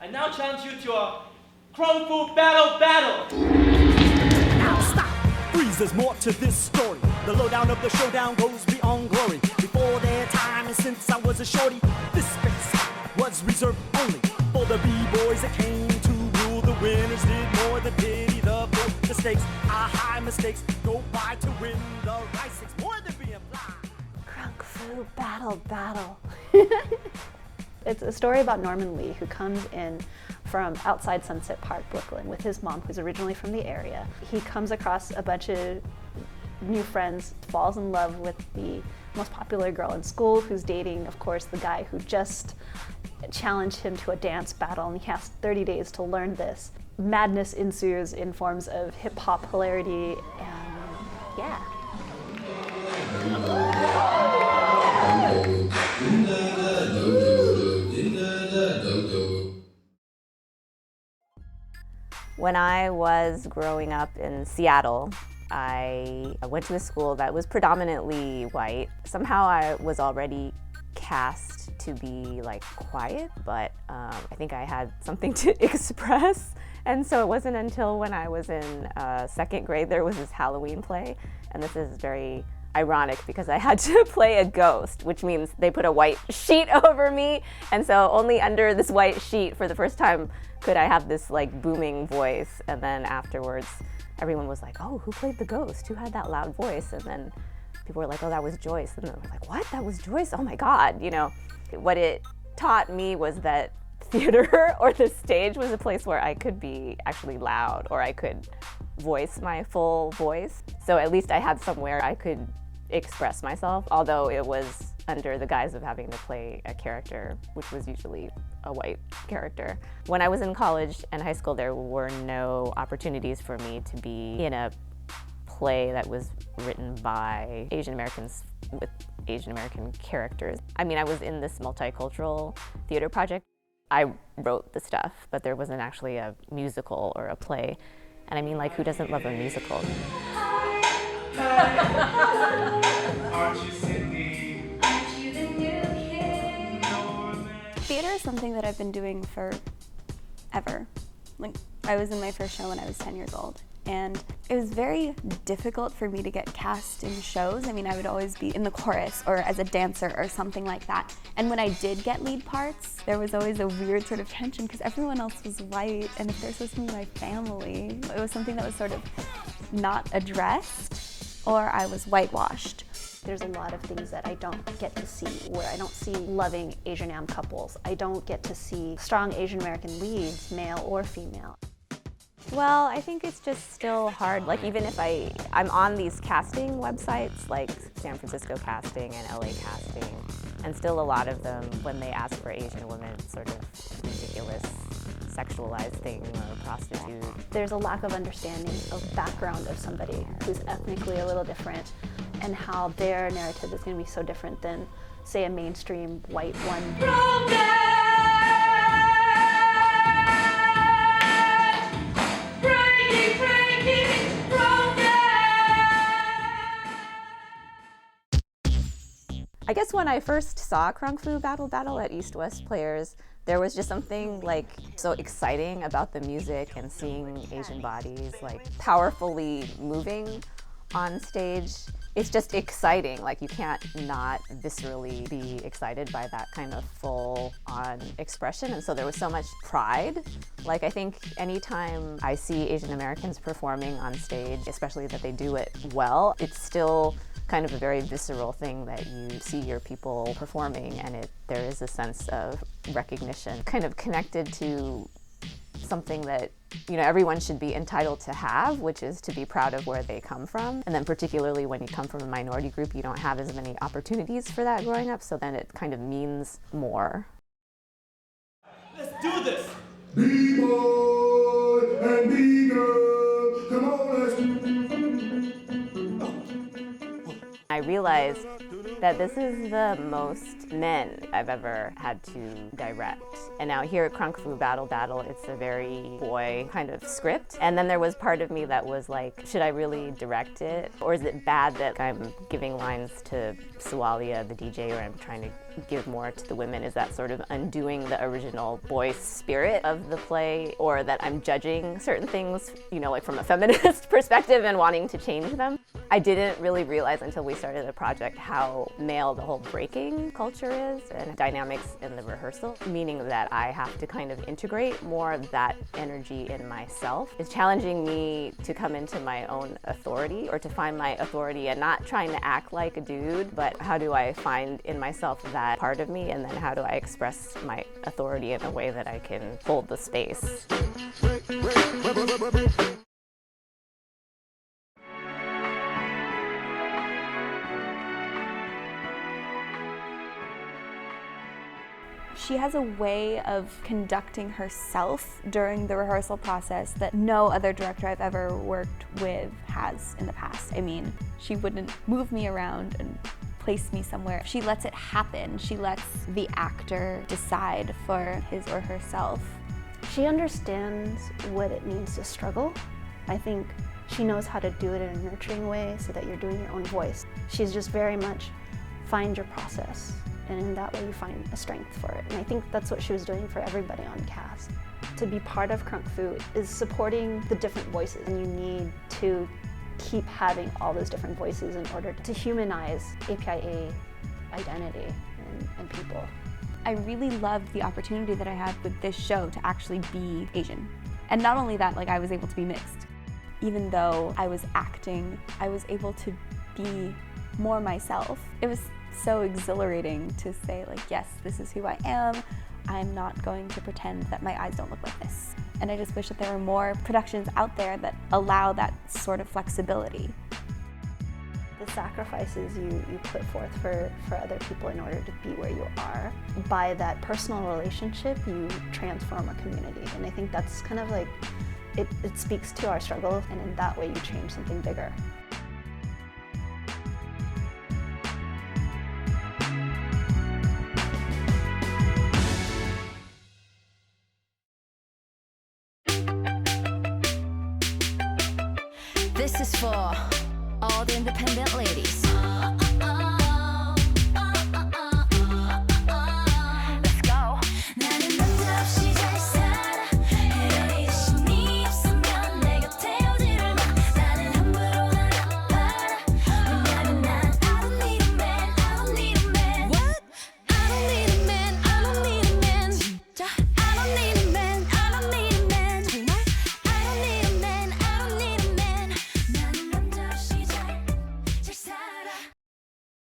I now challenge you to a Kung Fu Battle. Now stop! Freeze, there's more to this story. The lowdown of the showdown goes beyond glory. Before their time, and since I was a shorty, this space was reserved only for the B-boys that came to rule. The winners did more than pity the poor. The stakes are high, mistakes go by to win the race. It's more than being blind. Kung Fu Battle. It's a story about Norman Lee, who comes in from outside Sunset Park, Brooklyn, with his mom, who's originally from the area. He comes across a bunch of new friends, falls in love with the most popular girl in school, who's dating, of course, the guy who just challenged him to a dance battle, and he has 30 days to learn this. Madness ensues in forms of hip-hop hilarity, and yeah. When I was growing up in Seattle, I went to a school that was predominantly white. Somehow I was already cast to be like quiet, but I think I had something to express. And so it wasn't until when I was in second grade there was this Halloween play, and this is very ironic because I had to play a ghost, which means they put a white sheet over me, and so only under this white sheet for the first time could I have this like booming voice. And then afterwards everyone was like, oh, who played the ghost? Who had that loud voice? And then people were like, oh, that was Joyce. And they were like, what? That was Joyce? Oh my God, you know. What it taught me was that theater or the stage was a place where I could be actually loud, or I could voice my full voice. So at least I had somewhere I could express myself, although it was under the guise of having to play a character, which was usually a white character. When I was in college and high school, there were no opportunities for me to be in a play that was written by Asian Americans with Asian American characters. I mean, I was in this multicultural theater project. I wrote the stuff, but there wasn't actually a musical or a play. And I mean, like, who doesn't love a musical? Aren't you Cindy? Aren't you the new kid? Theater is something that I've been doing for ever. Like, I was in my first show when I was 10 years old, and it was very difficult for me to get cast in shows. I mean, I would always be in the chorus or as a dancer or something like that. And when I did get lead parts, there was always a weird sort of tension because everyone else was white, and if they're supposed to be my family, it was something that was sort of not addressed, or I was whitewashed. There's a lot of things that I don't get to see, where I don't see loving Asian Am couples. I don't get to see strong Asian American leads, male or female. Well, I think it's just still hard. Like, even if I'm on these casting websites, like San Francisco Casting and LA Casting, and still a lot of them, when they ask for Asian women, it's sort of ridiculous, sexualized thing or prostitute. There's a lack of understanding of background of somebody who's ethnically a little different, and how their narrative is going to be so different than, say, a mainstream white one. I guess when I first saw Kung Fu BattleBattle at East West Players, there was just something like so exciting about the music and seeing Asian bodies like powerfully moving on stage. It's just exciting. Like, you can't not viscerally be excited by that kind of full-on expression. And so there was so much pride. Like, I think anytime I see Asian Americans performing on stage, especially that they do it well, it's still kind of a very visceral thing that you see your people performing, and there is a sense of recognition, kind of connected to something that, you know, everyone should be entitled to have, which is to be proud of where they come from. And then particularly when you come from a minority group, you don't have as many opportunities for that growing up, so then it kind of means more. Let's do this! B-boy and B-girl, come on, let's do. I realized that this is the most men I've ever had to direct. And now here at Kung Fu BattleBattle, it's a very boy kind of script. And then there was part of me that was like, should I really direct it? Or is it bad that I'm giving lines to Sualia, the DJ, or I'm trying to geared more to the women? Is that sort of undoing the original boy spirit of the play, or that I'm judging certain things, like from a feminist perspective and wanting to change them? I didn't really realize until we started the project how male the whole breaking culture is and dynamics in the rehearsal, meaning that I have to kind of integrate more of that energy in myself. It's challenging me to come into my own authority, or to find my authority and not trying to act like a dude, but how do I find in myself that part of me, and then how do I express my authority in a way that I can hold the space. She has a way of conducting herself during the rehearsal process that no other director I've ever worked with has in the past. I mean, she wouldn't move me around and place me somewhere. She lets it happen. She lets the actor decide for his or herself. She understands what it means to struggle. I think she knows how to do it in a nurturing way so that you're doing your own voice. She's just very much find your process, and in that way you find a strength for it. And I think that's what she was doing for everybody on cast. To be part of Krunk Fu is supporting the different voices, and you need to keep having all those different voices in order to humanize APIA identity and people. I really loved the opportunity that I had with this show to actually be Asian. And not only that, I was able to be mixed. Even though I was acting, I was able to be more myself. It was so exhilarating to say, yes, this is who I am. I'm not going to pretend that my eyes don't look like this. And I just wish that there were more productions out there that allow that sort of flexibility. The sacrifices you put forth for other people in order to be where you are, by that personal relationship, you transform a community. And I think that's kind of it speaks to our struggle, and in that way you change something bigger. This is for all the independent ladies.